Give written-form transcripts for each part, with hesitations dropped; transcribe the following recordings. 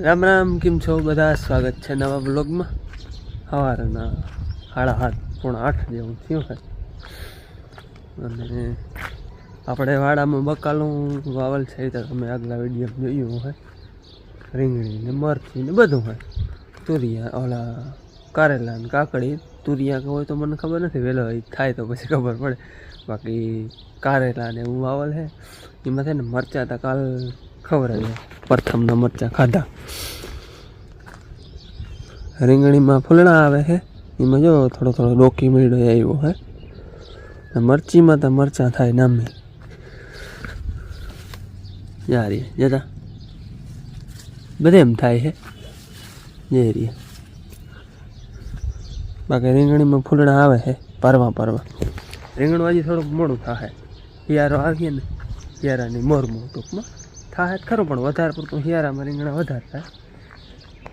રામ રામ, કેમ છો બધા? સ્વાગત છે નવા બ્લોગમાં. સવારના 7:30-8 જેવું થયું છે અને આપણે વાડામાં બકાલું વાવલ છે તો તમે આગલા વિડીયો જોયું હોય. રીંગણી ને મરચી ને બધું હોય. તુરિયા ઓલા કારેલા ને કાકડી. તુરિયા હોય તો મને ખબર નથી, વહેલો થાય તો પછી ખબર પડે. બાકી કારેલા ને એવું વાવલ છે. એમાં છે ને મરચાં તો કાલ ખબર જ પ્રથમના મરચાં ખાધા. રીંગણીમાં ફૂલણા આવે છે, એમાં જો થોડો થોડો ડોકી મેળો આવ્યો હે. મરચીમાં તો મરચાં થાય નામે યારી જતા બધે એમ થાય છે જે રીએ. બાકી રીંગણીમાં ફૂલણા આવે છે પરવા. રીંગણું હજી થોડુંક મોડું થાય. હિયારો આવીએ ને, હિયારાની મોરમું ટૂંકમાં થાય ખરું, પણ વધારે પડતું હિયારામાં રીંગણા વધારે થાય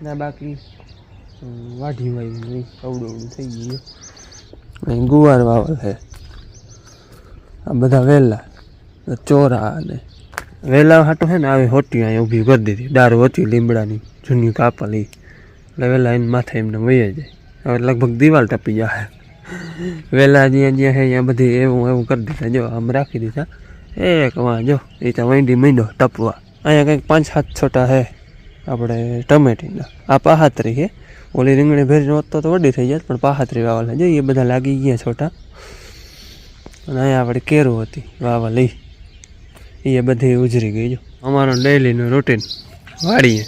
ના. બાકી વાઢી વાવી નહીં, અવડું થઈ ગયું. અહીં ગુવાર વાવલ છે. આ બધા વેલા ચોરા અને વેલા હાટું છે ને આવી હોટી અહીં ઊભી કરી દીધી. દારૂ હતી લીમડાની જૂની કાપલી, એટલે વેલા એને માથે એમને વહી જાય. હવે લગભગ દિવાલ ટપી જાય. વેલા જ્યાં જ્યાં છે ત્યાં બધી એવું કરી દીધા. જો આમ રાખી દીધા. એક વાં જો એ તો વૈંડી મીંડો ટપવા. અહીંયા કંઈક 5-7 છોટા છે આપણે ટમેટીના. આ પાહાત્રી છે. ઓલી રીંગણી ભેરી હોત તો વડી થઈ જાય, પણ પાહાત્રી વાવલ જો એ બધા લાગી ગયા છોટા. અને અહીંયા આપણે કેરું હતી વાવલ, એ બધી ઉજરી ગઈ. જો અમારો ડેલીનું રૂટીન વાળીએ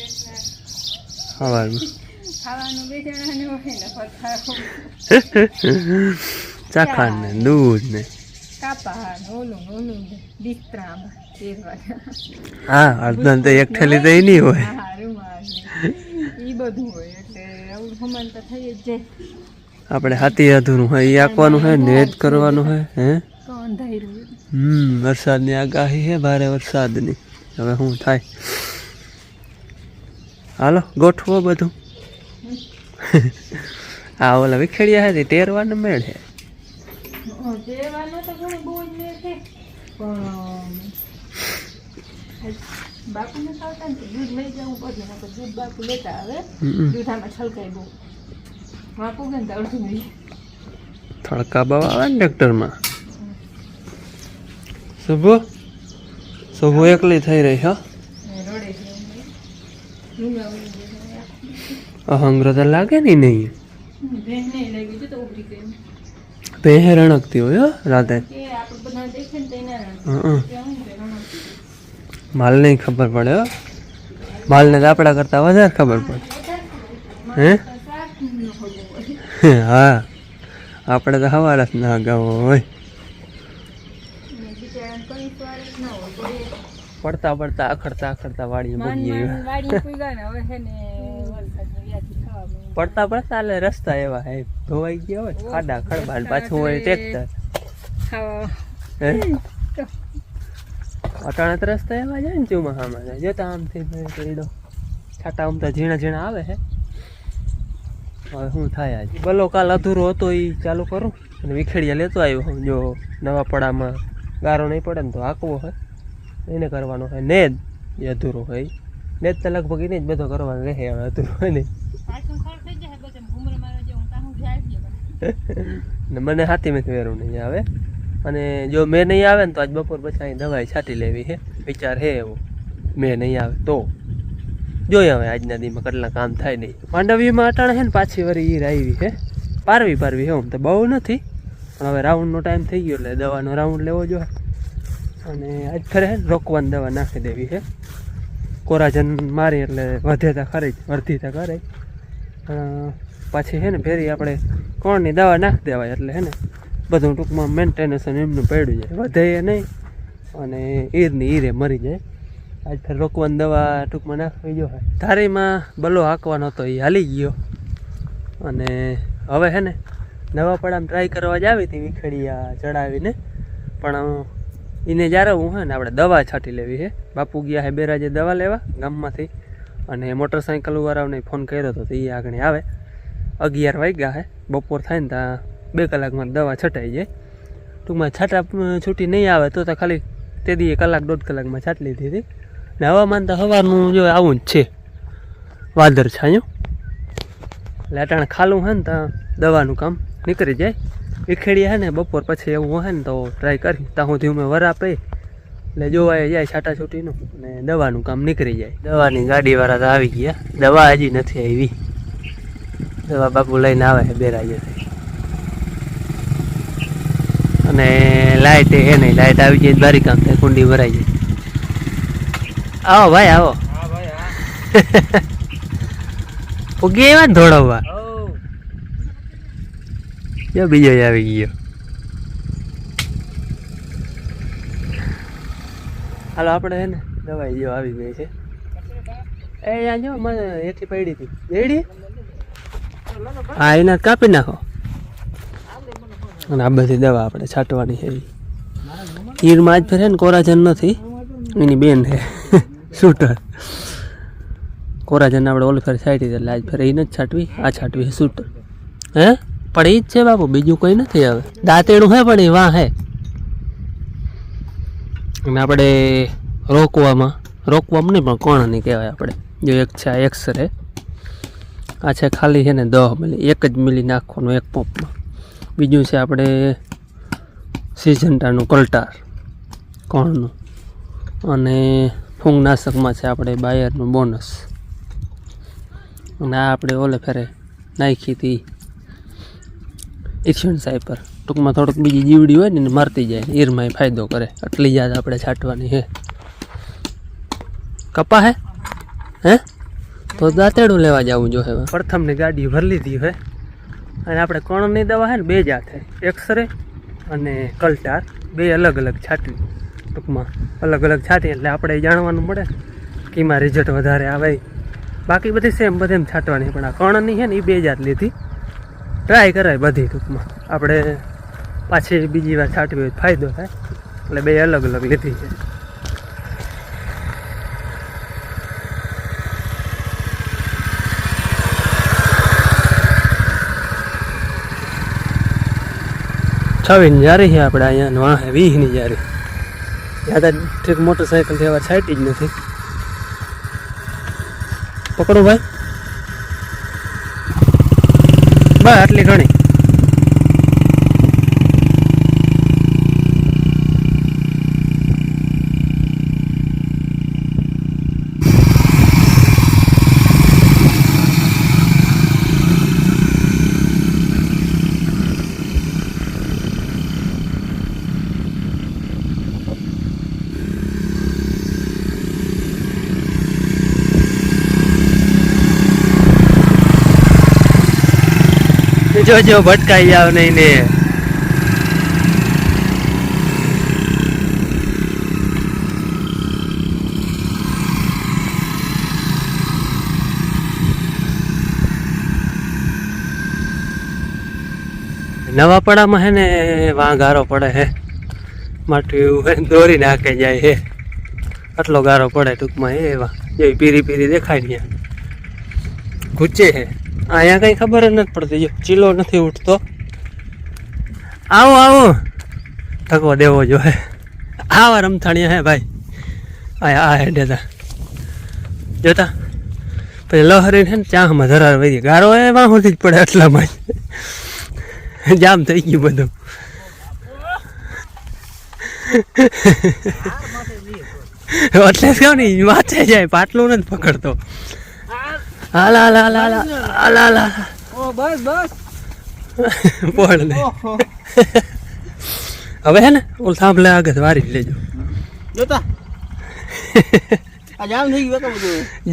સવારમાં ચાખણ ને દૂધ ને હા, અડધા તો એક થેલી તો નહીં હોય. આપણે હાથી અધૂરું હોય એ આંકવાનું હોય, નેદ કરવાનું હોય. હે વરસાદની આગાહી છે, ભારે વરસાદની. હવે શું થાય? હાલો ગોઠવો બધું. હા, ઓલા વિખેડિયા હતી ટેરવાનો મેળ છે. થડકા બાવા આવે ને ટ્રેક્ટરમાં. શુભો એકલી થઈ રહી. હા, અહંગ્ર તો લાગે ને નહીં. ભેહ રણકતી હોય રાતે. માલ નહીં ખબર પડે. માલને તો આપણા કરતા વધારે ખબર પડે. હે હા, આપણે તો હવારે જ ના ગાવો હોય. પડતા આખડતા વાડી બગી પડતા એટલે રસ્તા એવા હે ધોવાઈ ગયા હોય, ખાડા ખડબાડ પાછું હોય ટ્રેક્ટર. અટાણા તો રસ્તા એવા જાય ને ચોમાસામાં જાય. જોતા આમથી છાટા આમ તો ઝીણા આવે છે. હવે શું થાય? આજે બલો કાલ અધૂરો હતો એ ચાલુ કરું અને વિખેડિયા લેતો આવ્યો. જો નવા પડામાં ગારો નહીં પડે ને તો હાંકવો હોય, એને કરવાનો હોય. નેદ એ અધૂરો હોય. નેદ તો લગભગ એને જ બધો કરવાનો રહે. હવે અધૂરો હોય ને મને હાથીમાંથી વેરું નહીં આવે. અને જો મેં નહીં આવે ને તો આજ બપોર પછી અહીં દવાઈ છાંટી લેવી છે. વિચાર છે એવો, મેં નહીં આવે તો જોઈએ હવે આજના દીમાં કેટલા કામ થાય નહીં. માંડવીમાં અટાણે છે ને પાછી વળી ઈર આવી છે. પારવી છે. આમ તો બહુ નથી, પણ હવે રાઉન્ડનો ટાઈમ થઈ ગયો એટલે દવાનો રાઉન્ડ લેવો જોઈએ. અને આજ ખરે છે ને રોકવાની દવા નાખી દેવી છે. કોરાજન મારી એટલે વધે તો ખરી જ, વર્ધી તો કરે. પાછી છે ને ફેરી આપણે કોણની દવા નાખી દેવાય એટલે છે ને બધું ટૂંકમાં મેન્ટેનન્સ એમનું પડ્યું જાય, વધે નહીં અને ઈરે મરી જાય. આજ ફેર રોકવાની દવા ટૂંકમાં નાખવી જોઈએ. ધારીમાં બલો હાંકવાનો હતો એ હાલી ગયો. અને હવે છે ને નવા પડામાં ટ્રાય કરવા જ આવી હતી વિખેડિયા ચડાવીને, પણ એને જ્યારે હું છે ને આપણે દવા છાંટી લેવી છે. બાપુ ગયા છે બેરાજે દવા લેવા ગામમાંથી, અને મોટરસાઇકલવાળાને ફોન કર્યો હતો તો એ આગળ આવે. 11 વાગ્યા છે, બપોર થાય ને ત્યાં 2 કલાકમાં દવા છટાઈ જાય. ટૂંકમાં છાંટા છૂટી નહીં આવે તો ખાલી તે દી 1-1.5 કલાકમાં છાંટી લીધી હતી. ને હવામાન તો સવારનું જો આવું જ છે. વાદર છાયું એટલે અટાણે ખાલું હે ને ત્યાં દવાનું કામ નીકળી જાય. વિખેડી હે ને બપોર પછી એવું હે ને તો ટ્રાય કરી ત્યાં સુધી અમે વરા પે એટલે જોવાય જાય છાટાછૂટીનું ને દવાનું કામ નીકળી જાય. દવાની ગાડીવાળા તો આવી ગયા, દવા હજી નથી આવી. દવા બાપુ લઈને આવે છે બેરાજેથી. અને લાઇટ હે નહીં, લાઇટ આવી જાય બારી કામ થાય, કુંડી ભરાઈ જાય. આવો ભાઈ આવો. ઉગી એવા ને ધોળવવા જો બીજો આવી ગયો. હાલો આપણે હે ને દવાઈ જો આવી ગઈ છે. એ અહીંયા જો મને એથી પડી હતી રેડી. હા એને કાપી નાખો અને આ બધી દવા આપણે છાંટવાની છે. હીરમાં આજ ફેરે ને કોરાજન નથી, એની બેન છે શૂટર. કોરાજન આપણે ઓલી ફેર છાંટી એટલે આજ ફેર એ નથી છાંટવી, આ છાંટવી છે શૂટર. હે પણ એ જ છે બાપુ, બીજું કંઈ નથી. હવે દાંતેડું હે પણ એ વાં હે. અને આપણે રોકવામાં નહીં પણ કોણ નહીં કહેવાય. આપણે જો એક છે આ એક્સરે, આ છે ખાલી છે ને 10 મિલી, 1 જ મિલી નાખવાનું એક પંપમાં. બીજું છે આપણે સિજન્ટાનું કલ્ટાર કોણનું, અને ફૂંગનાશકમાં છે આપણે બાયરનું બોનસ. અને આ આપણે ઓલે ફેરે નાખી હતી ઇથિયન સાયપર. ટૂંકમાં થોડુંક બીજી જીવડી હોય ને મરતી જાય, ઈરમાં ફાયદો કરે. આટલી યાદ આપણે છાંટવાની છે. કપા હે તો દાંતેડું લેવા જવું જોઈએ. પ્રથમની ગાડી ભરી લીધી હોય અને આપણે કોણની દવા છે ને 2 જાત છે, એક્સરે અને કલ્ટાર. 2 અલગ અલગ છાંટવી, ટૂંકમાં અલગ અલગ છાંટી એટલે આપણે જાણવાનું મળે કે એમાં રિઝલ્ટ વધારે આવે. બાકી બધી સેમ બધે એમ છાંટવાની, પણ આ કણની છે ને એ 2 જાત લીધી. ટ્રાય કરાય બધી, ટૂંકમાં આપણે પાછી બીજી વાર છાંટવી હોય ફાયદો થાય એટલે 2 અલગ અલગ લીધી છે. છવીની જારી છે આપણે અહીંયા, વાહ 20ની જારી. યાદ ઠીક મોટરસાઇકલ થી હવે છાંટી જ નથી. પકડો ભાઈ, બસ આટલી ઘણી. જોજો ભટકાઈ જાવ નહીં ને. નવા પડામાં હે ને વાં ગારો પડે હે, માઠું દોરી નાખે જાય હે, આટલો ગારો પડે ટૂંકમાં. એવા જે પીરી પીરી દેખાય ને ઘૂચે હે. અહીંયા કઈ ખબર જ નથી પડતી, જો ચીલો નથી ઉઠતો. આવો આવો ઠકવો દેવો જોઈએ. આવા રમથાણિયા હે ભાઈ. આ હે દેતા જોતા પછી લહરી છે ને ચાહમાં ધરાર વધી ગારો એ વાહુથી જ પડે, એટલામાં જ જામ થઈ ગયું બધું. એટલે જ કહું ને વાંચે જાય, પાટલું નથી પકડતો. હાલ હાલ હાલ હાલ હાલ હાલ હાલ. બસ બસ પોળ ને હવે હે ને ઓલ થાંભલે આગળ વારી જ લેજો. જોતા જામ થઈ ગયું,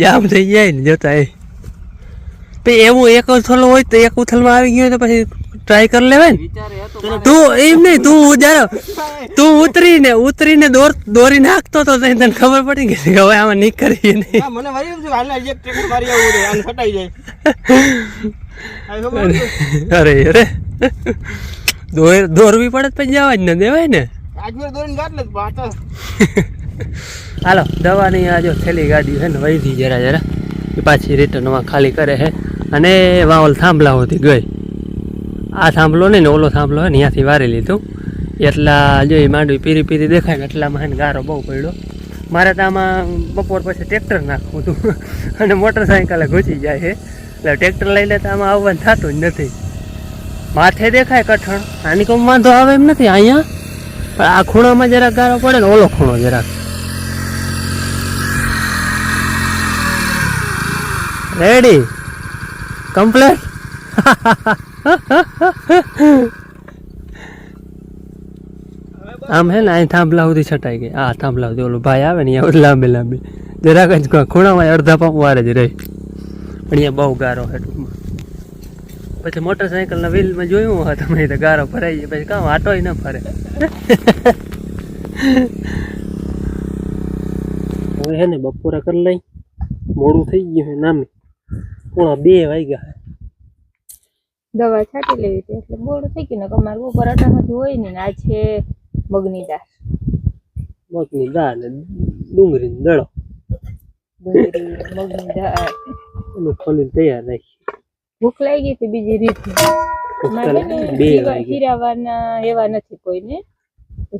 જામ થઈ જાય ને જોતા. એ પછી એવું એક ઉથલ હોય તો એક ઉથલમાં આવી ગયું તો પછી ટ્રાય કરી લેવાય ને. તું એમ નહીં, તું ઉતરીને દોરી નાખતો તો તને ખબર પડી ગઈ કે હવે આમાં નીકળીએ નહીં. અરે અરે દોરવી પડે પછી જવા જ ન દેવાય ને. હાલો દવાની આ જો થેલી ગાડી છે ને વહીથી જરા જરા એ પાછી રિટર્નમાં ખાલી કરે છે. અને વાવલ થાંભલા હોતી ગઈ. આ થાંભલો નહીં ને ઓલો થાંભલો હોય ને ત્યાંથી વારી લીધું. એટલા જો એ માંડવી પીરી પીરી દેખાય ને એટલામાં હે ને ગારો બહુ પડ્યો. મારે તો આમાં બપોર પછી ટ્રેક્ટર નાખવું હતું અને મોટરસાઇકલ ઘૂસી જાય છે એટલે ટ્રેક્ટર લઈ લે તો આમાં આવવાનું થતું જ નથી. માથે દેખાય કઠણ, આની કોઈ વાંધો આવે એમ નથી અહીંયા, પણ આ ખૂણામાં જરાક ગારો પડે ને ઓલો ખૂણો જરાક. Ready complete. આમ હે ને અહીં થાંભલા સુધી છટાઈ ગઈ. આ થાંભલા સુધી ઓલું ભાઈ આવે ને અહીંયા લાંબી લાંબી જરાક જ ખૂણામાં અડધા પંપ વારે જ રહી, પણ અહીંયા બહુ ગારો છે ટૂંકમાં. પછી મોટરસાઇકલના વ્હીલમાં જોયું હોય તમે તો ગારો ભરાઈ જાય, પછી કામ આટોય ન ફરે. હવે હે ને બપોરે કરી લઈ, મોડું થઈ ગયું છે નામે, 1:30 વાગ્યા. દવા છાંટી લેવી હતી એટલે મોડું થઈ ગયું ને. અમારે બપોર અટાણાથી હોય ને, આ છે મગની દાળ. મગની દાળ ને ડુંગળી ને દળો, મગની દાળ એનું ખોલીને તૈયાર રાખી. ભૂખ લાગી હતી બીજી રીત હીરાવાના એવા નથી કોઈને,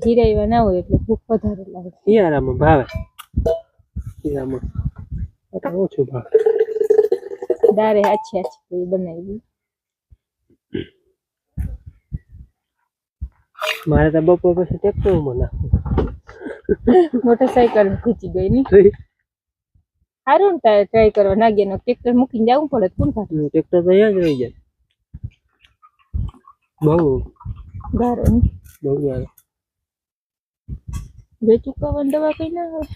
હીરાવા ના હોય એટલે ભૂખ વધારે લાગે. હીરામાં ભાવે, હીરામાં ઓછું ભાવે. દારે આછી આછી બનાવી. મારે તો બપોર પછી ટ્રેક્ટરમાં નાખવું. મોટરસાઇકલ ખૂચી ગઈ ને સારું ને, તારે ટ્રાય કરવા નાગ્યા ટ્રેક્ટર મૂકીને જવું પડે. કોણ કાઢે ટ્રેક્ટર તો અહીંયા જ રહી જાય. બહુ ગારો ને બહુ ગારો. બે ચૂકવવાની દવા કઈ ના આવે.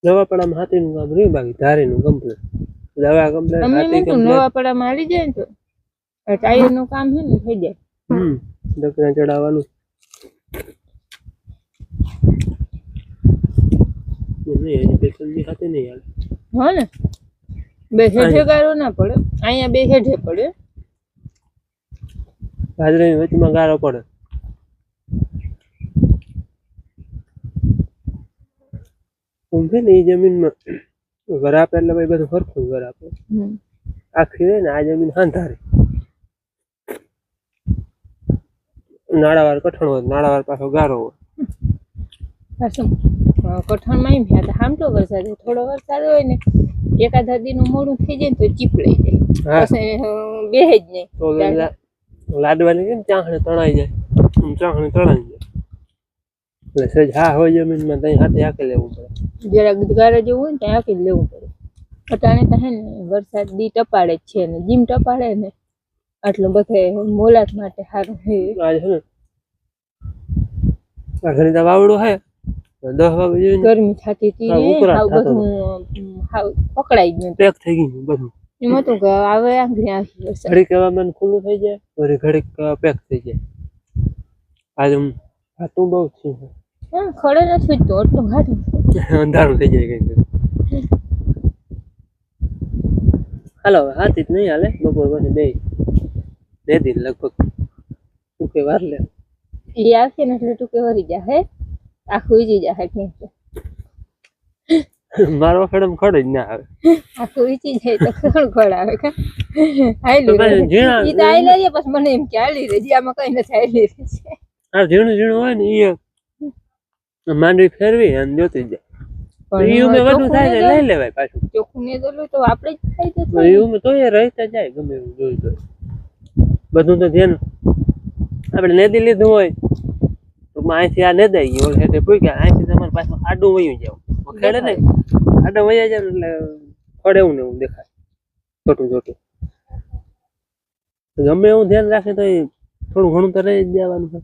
નવાપડામાં હાથીનું કામ રહ્યું, બાકી ધારીનું કમ્પ્લેટ. દવા કમ્પ્લેટ, હાથી કમ્પ્લેટ. નવાપડામાં હાલી જાય ને તો ટાયર નું કામ છે ને થઈ જાય. ડકરા ચડાવવાનું. હા ને બે હેઠે ગારો ના પડે, અહીંયા બે હેઠે પડે. બાજરાની વચમાં ગારો પડે. છે ને એ જમીનમાં ઘર આપે એટલે ભાઈ બધું સરખું ઘર આપે. આખી રહે ને આ જમીન હાંધારી નાળાવાર કઠણ હોય, નાળાવાર પાછો ગારો હોય. પાછું કઠણમાં એમ હામટો વરસાદ હોય, થોડો વરસાદ હોય ને એકાદ હદીનું મોડું થઈ જાય ને તો ચીપડાઈ જાય, પછી બેહે જ નહીં. તો લાડવાની કેમ ચાહણી તણાઈ જાય, ચાહણી તણાઈ જાય એટલે સહેજ હા હોય જમીનમાં ત્યાં હાથે હાકી લેવું પડે. જરાક ગારા જેવું હોય ને ત્યાં હાકી લેવું પડે. અટાણે તો હે ને વરસાદ દી ટપાડે જ છે ને, જીમ ટપાડે ને આટલું બધે મોલાટ માટે સારું છે. આજે છે ને આ ઘણી તો વાવડું હે 10 વાગે ગરમી થતી હતી ને બધું પકડાઈ ગયું, પેક થઈ ગયું બધું. એમ હતું કે આવે આંગળી આવી વરસાદ ઘડીક હવામાન ખુલ્લું થઈ જાય, વળી ઘડીક પેક થઈ જાય. આજે હાથું બહુ છે. હા ખડે નથી તો એટલું ઘાટું અંધારું થઈ જાય કઈ. હાલો હવે હાથી જ નહીં હાલે, બપોર પછી બે દિન લગભગ ટૂંકે વાર લે. એ આવશે ને એટલે ટૂંકે વરી જાય, આખું વીજી જાય ક્યાંક. મારો ખડમ ખડ જ ના આવે, આખું વીચી જાય તો કોણ ખડ આવે કા હાલી ઈ તો આઈ લઈએ. પછી મને એમ કે હાલી રહી, આમાં કઈ નથી હાલી રહી છે. આ ઝીણું ઝીણું હોય ને એ માંડવી ફેરવી અને જોતી જાય. વધુ થાય લઈ લેવાય પાછું. ચોખ્ખું ને તો આપણે જ ખાઈ જતું. એવું તો એ રહેતા જાય ગમે એવું જોઈ તો બધું તો ધ્યાન આપણે નેદી લીધું હોય તો અહીંથી આ નેદાઈ ગયું એટલે પૂછ્યા અહીંથી તમારે પાછું આડું વયું જાવ ખેડે ને આડું વયા જાય એટલે ફળ એવું ને એવું દેખાય છોટું છોટું. ગમે એવું ધ્યાન રાખે તો થોડું ઘણું તો રહી જ જવાનું છે.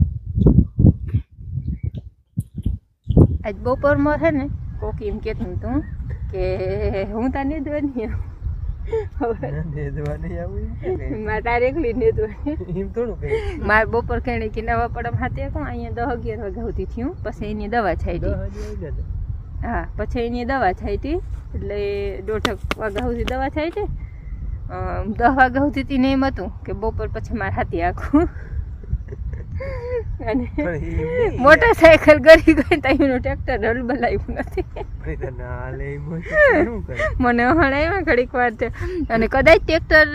આજ બપોરમાં છે ને કોક એમ કહેતું હતું કે હું તાર નેદવાની તારે એકલી નેદવાની. મારે બપોર ખેડી કે નવા પડમ હાથે કોણ અહીંયા 10-11 વાગ્યા સુધી થયું. પછી એની દવા છાંટી. હા પછી એની દવા છાંટી એટલે 1:30 વાગ્યા સુધી દવા છાંટી. 10 વાગ્યા સુધી ને એમ હતું કે બપોર પછી મારે હાથી આખું અને મોટરસાયકલ ગરી ગઈ તો એનું ટ્રેક્ટર હલ બલાવ્યું નથી. મને હણાવ્યા ઘડીક વાર અને કદાચ ટ્રેક્ટર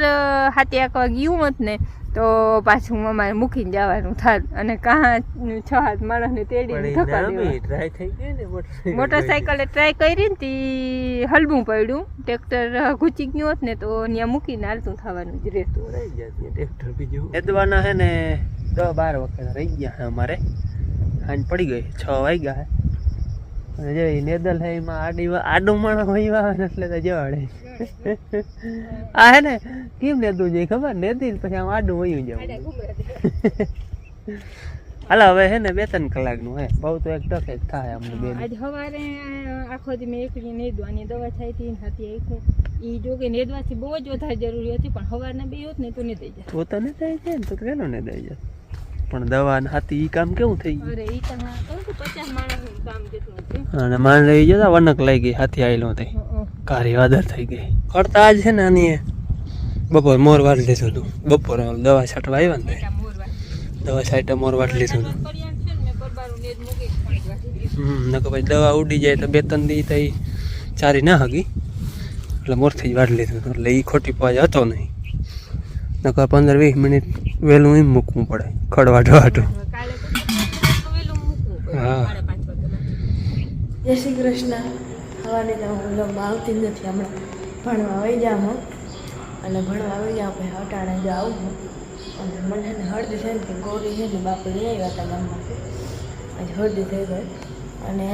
હાથી આંકવા ગયું હોત ને તો પાછું અમારે મૂકીને જવાનું થાત અને કાં 6-7 માણસને તેડીને ધક્કા દેવા. ટ્રાય થઈ ગઈ ને મોટરસાઇકલે ટ્રાય કરી ને તી હલવું પડ્યું. ટ્રેક્ટર ઘૂચી ગયું હોત ને તો ત્યાં મૂકીને હાલતું થવાનું જ રહેતું. રહી જતી ટ્રેક્ટર બીજું એદવાના હે ને 10-12 વખત રહી ગયા હે અમારે. હાંજ પડી ગઈ 6 વાગ્યા હે અને જે નેદલ હે એમાં આડું માણસ હોય આવે ને એટલે તો જવાડે. આ હે ને કેમ નેદવું જોઈએ ખબર? નેદી પછી આમ આડું વયું જવું. હાલ હવે હે ને 2-3 કલાકનું હે બહુ તો એક ટકે જ થાય અમને બે. આજ સવારે આખો દી મેં એકલી નેદવાની દવા થાય હતી હતી આખો ઈ જો કે નેદવાથી બહુ જ વધારે જરૂરી હતી પણ સવારના બે હોત ને તો ને દઈ જાય. તો તને થઈ જાય ને તો કેનો ને દઈ જાય પણ દવા હાથી ઈ કામ કેવું થઈ ગયું? અરે ઈ તો હા કહું છું 50 માણસનું કામ જેટલું હતું. અને માન રહી જતા વનક લઈ ગઈ હાથી આવેલો થઈ કારી વાદર થઈ ગઈ. કરતા આજ છે ને આની બપોર મોર વાળી લીધું હતું. બપોર દવા છાંટવા આવ્યા ને દવા છાંટા મોર વાળી લીધું હતું. નકર પછી દવા ઉડી જાય તો 2-3 દી થઈ ચારી ના હગી એટલે મોરથી જ વાળી લીધું હતું. એટલે એ ખોટી પાજ હતો નહીં. નકર 15-20 મિનિટ વહેલું એમ મૂકવું પડે ખડવાટવાટું. હા જય શ્રી કૃષ્ણ. હવાને તો હું વ્લોગમાં આવતી જ નથી. હમણાં ભણવા આવી જાઉં હું અને ભણવા આવી જાઉં પછી અટાણે જ આવું હું અને મને છે ને હળદી છે ને કે ગોરી છે ને બાપુ લઈ આવ્યા હતા ગામમાંથી. આજે હળદી થઈ ગઈ અને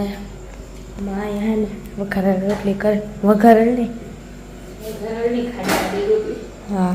માં અહીંયા હે ને વઘારેલ રોટલી કરે. વઘારેલ નહીં હા